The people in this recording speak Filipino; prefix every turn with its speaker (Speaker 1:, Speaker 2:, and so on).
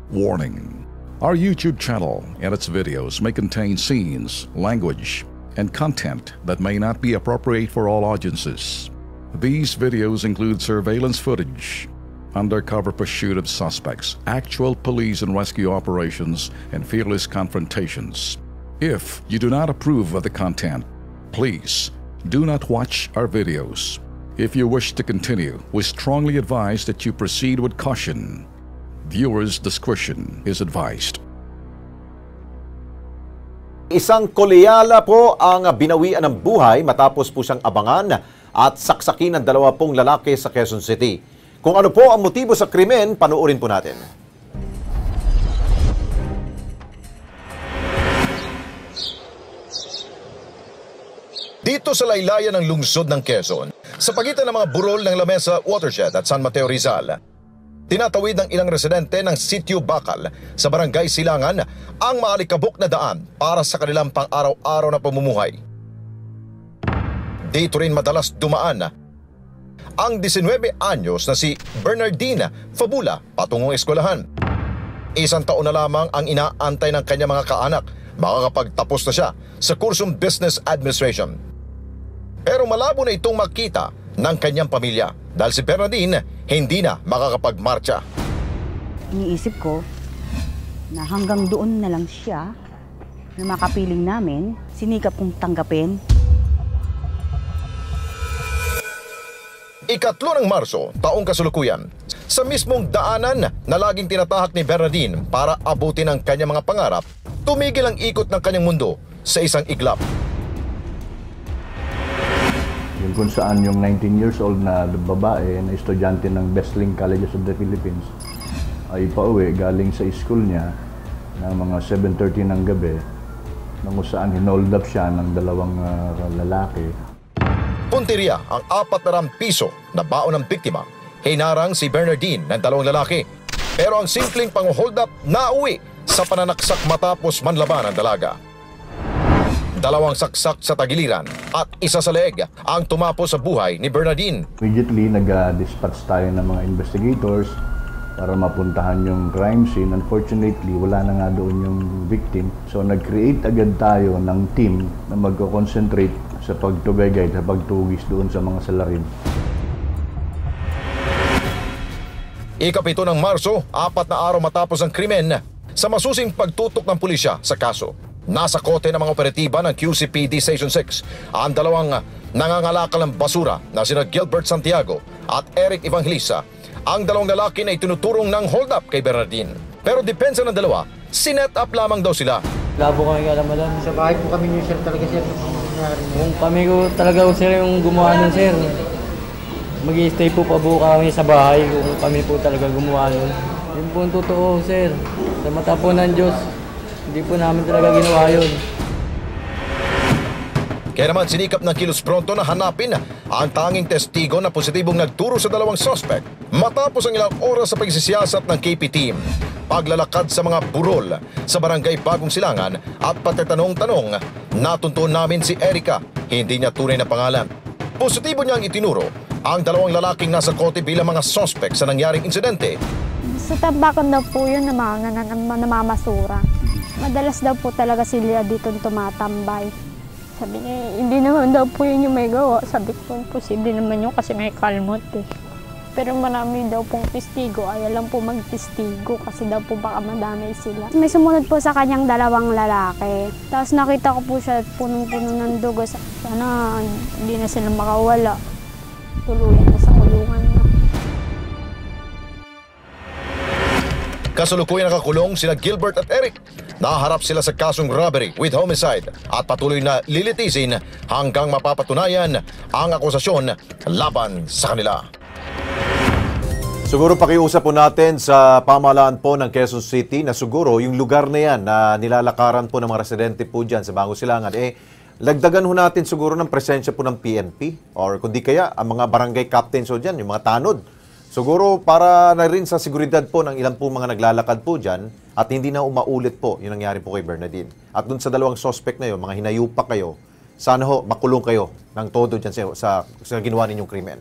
Speaker 1: Warning: our YouTube channel and its videos may contain scenes, language, and content that may not be appropriate for all audiences. These videos include surveillance footage, undercover pursuit of suspects, actual police and rescue operations, and fearless confrontations. If you do not approve of the content, please do not watch our videos. If you wish to continue, we strongly advise that you proceed with caution. Viewers' discretion is advised.
Speaker 2: Isang koleyala po ang binawian ng buhay matapos po siyang abangan at saksakin ng 20 lalaki sa Quezon City. Kung ano po ang motibo sa krimen, panoorin po natin. Dito sa laylayan ng lungsod ng Quezon, sa pagitan ng mga burol ng Lamesa Watershed at San Mateo Rizal, tinatawid ng ilang residente ng Sitio Bakal sa Barangay Silangan ang maalikabok na daan para sa kanilang pang-araw-araw na pamumuhay. Dito rin madalas dumaan ang 19 anyos na si Bernardine Fabula patungong eskwelahan. 1 taon na lamang ang inaantay ng kanyang mga kaanak, makakapagtapos na siya sa kursong Business Administration. Pero malabo na itong makita ng kanyang pamilya dahil si Bernardine hindi na makakapagmarcha.
Speaker 3: Iniisip ko na hanggang doon na lang siya na makapiling namin, sinikap kong tanggapin.
Speaker 2: Ikatlo ng Marso, taong kasalukuyan, sa mismong daanan na laging tinatahak ni Bernardine para abutin ang kanyang mga pangarap, tumigil ang ikot ng kanyang mundo sa isang iglap.
Speaker 4: Yung kung saan yung 19 years old na babae na estudyante ng Bestling Colleges of the Philippines ay pauwi galing sa school niya ng mga 7:30 ng gabi na kung saan hinold up siya ng 2 lalaki.
Speaker 2: Punteriya ang 400 piso na baon ng biktima. Hinarang si Bernardine ng 2 lalaki. Pero ang simpleng pang-hold up nauwi sa pananaksak matapos manlaban ang dalaga. 2 saksak sa tagiliran at 1 sa leeg ang tumapos sa buhay ni Bernardine.
Speaker 4: Immediately nag-dispatch tayo ng mga investigators para mapuntahan yung crime scene. Unfortunately, wala na nga doon yung victim. So nag-create agad tayo ng team na mag-concentrate sa pagtugay-gay, sa pagtugis doon sa mga salarin.
Speaker 2: Ika-7 ng Marso, 4 na araw matapos ang krimen, sa masusing pagtutok ng pulisya sa kaso. Nasa kote ng mga operatiba ng QCPD Station 6 ang 2 nangangalakal ng basura na sina Gilbert Santiago at Eric Evangelista, ang 2 lalaki na itinuturong ng hold-up kay Bernardine. Pero depensa ng 2, sinet up lamang daw sila.
Speaker 5: Labo kami alam.
Speaker 6: Sa bahay po kami niyo, sir, talaga, sir.
Speaker 5: Kung kami ko talaga, sir, yung gumawa nun, sir. Mag-i-stay po pa kami sa bahay kung kami po talaga gumawa nun. Yun po ang totoo, sir. Sa mata po ng Diyos, hindi po namin talaga ginawa yun.
Speaker 2: Kaya naman sinikap ng Kilos Pronto na hanapin ang tanging testigo na positibong nagturo sa 2 suspect matapos ang ilang oras sa pagsisiyasat ng KP team, paglalakad sa mga burol sa Barangay Bagong Silangan at pagtatanong-tanong. Natuntuan namin si Erica, hindi niya tunay na pangalan. Positibo niyang itinuro ang 2 lalaking nasa kote bilang mga suspect sa nangyaring insidente.
Speaker 7: Sa tabakan daw po yun na mga namamasura. Madalas daw po talaga sila dito tumatambay. Sabi niya, hindi naman daw po yun yung may gawa. Sabi ko, posible naman yun kasi may kalmot eh. Pero marami daw pong testigo, ayaw lang po magtestigo kasi daw po baka madamay sila. May sumunod po sa kanyang 2 lalaki. Tapos nakita ko po siya punong-puno ng dugo. Sana hindi na sila makawala. Tuluyan na sa kulungan na.
Speaker 2: Kasalukuyang nakakulong sina Gilbert at Eric. Naharap sila sa kasong robbery with homicide at patuloy na lilitisin hanggang mapapatunayan ang akusasyon laban sa kanila. Siguro pakiusap po natin sa pamahalaan po ng Quezon City na siguro yung lugar na yan na nilalakaran po ng mga residente po dyan sa Bagong Silangan, lagdagan ho natin siguro ng presensya po ng PNP or kundi kaya ang mga barangay captains o dyan, yung mga tanod. Siguro para na rin sa seguridad po ng ilang po mga naglalakad po dyan at hindi na umaulit po yung nangyari po kay Bernardine. At dun sa 2 suspect na yun, mga hinayupak kayo, sana ho makulong kayo ng todo dyan sa ginawa ninyong krimen.